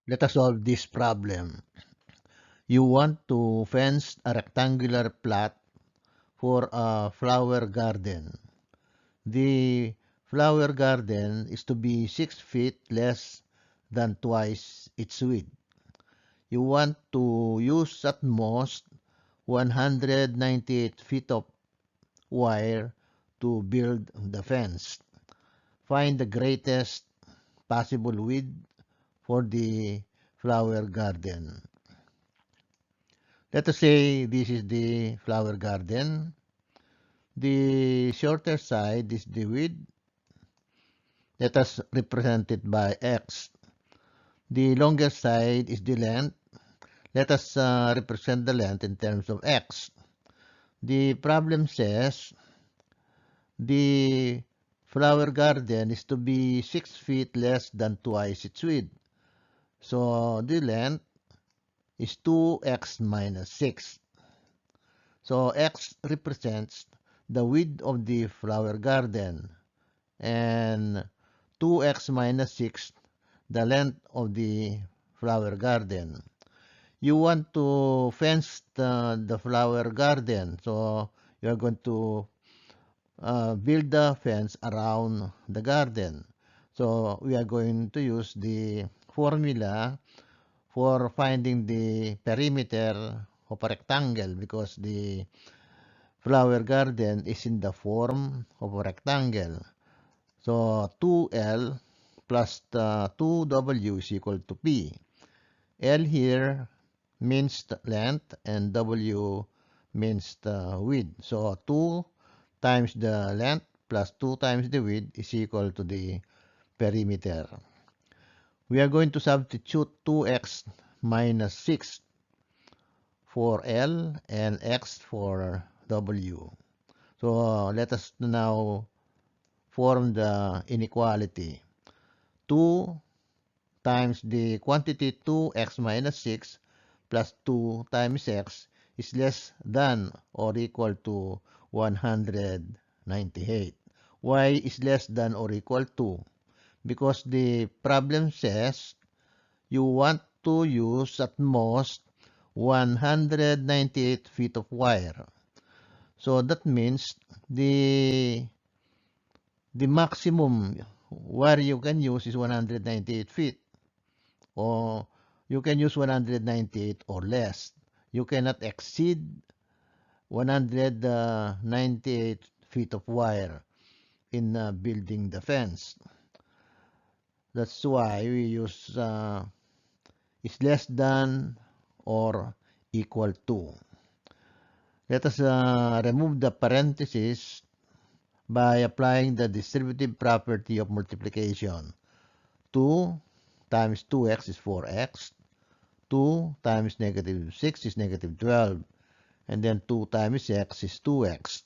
Let us solve this problem. You want to fence a rectangular plot for a flower garden. The flower garden is to be 6 feet less than twice its width. You want to use at most 198 feet of wire to build the fence. Find the greatest possible width for the flower garden. Let us say this is the flower garden. The shorter side is the width. Let us represent it by x. The longer side is the length. Let us represent the length in terms of x. The problem says the flower garden is to be 6 feet less than twice its width. So the length is 2x minus 6. So x represents the width of the flower garden and 2x minus 6 the length of the flower garden. You want to fence the flower garden, so you are going to build the fence around the garden. So we are going to use the formula for finding the perimeter of a rectangle because the flower garden is in the form of a rectangle. So 2L plus 2W is equal to P. L here means the length and W means the width. So 2 times the length plus 2 times the width is equal to the perimeter. We are going to substitute 2x minus 6 for L and x for W. So let us now form the inequality. 2 times the quantity 2x minus 6 plus 2 times x is less than or equal to 198. Why is less than or equal to? Because the problem says you want to use at most 198 feet of wire. So that means the maximum wire you can use is 198 feet. Or you can use 198 or less. You cannot exceed 198 feet of wire in building the fence. That's why we use is less than or equal to. Let us remove the parentheses by applying the distributive property of multiplication. 2 times 2x is 4x. 2 times negative 6 is negative 12. And then 2 times x is 2x.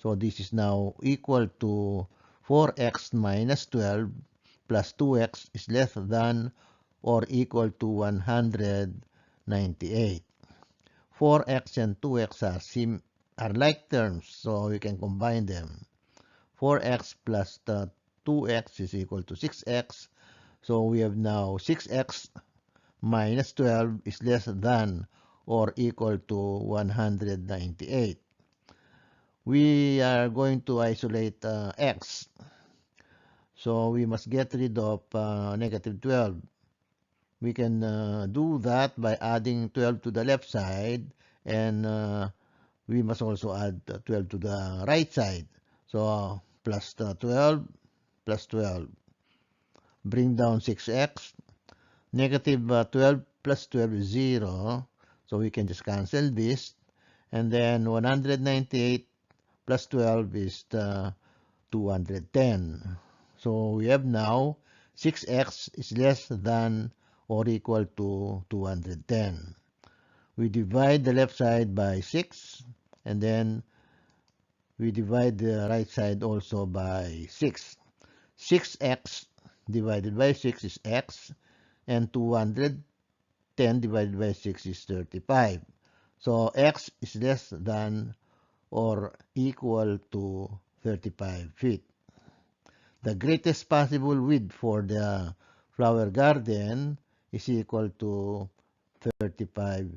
So this is now equal to 4x minus 12 plus 2x is less than or equal to 198. 4x and 2x are like terms, so we can combine them. 4x plus the 2x is equal to 6x. So we have now 6x minus 12 is less than or equal to 198. We are going to isolate x. So we must get rid of negative 12. We can do that by adding 12 to the left side, and we must also add 12 to the right side. So plus 12 plus 12. Bring down 6x. Negative 12 plus 12 is 0. So we can just cancel this. And then 198 plus 12 is 210. So we have now 6x is less than or equal to 210. We divide the left side by 6, and then we divide the right side also by 6. 6x divided by 6 is x, and 210 divided by 6 is 35. So x is less than or equal to 35 feet. The greatest possible width for the flower garden is equal to 35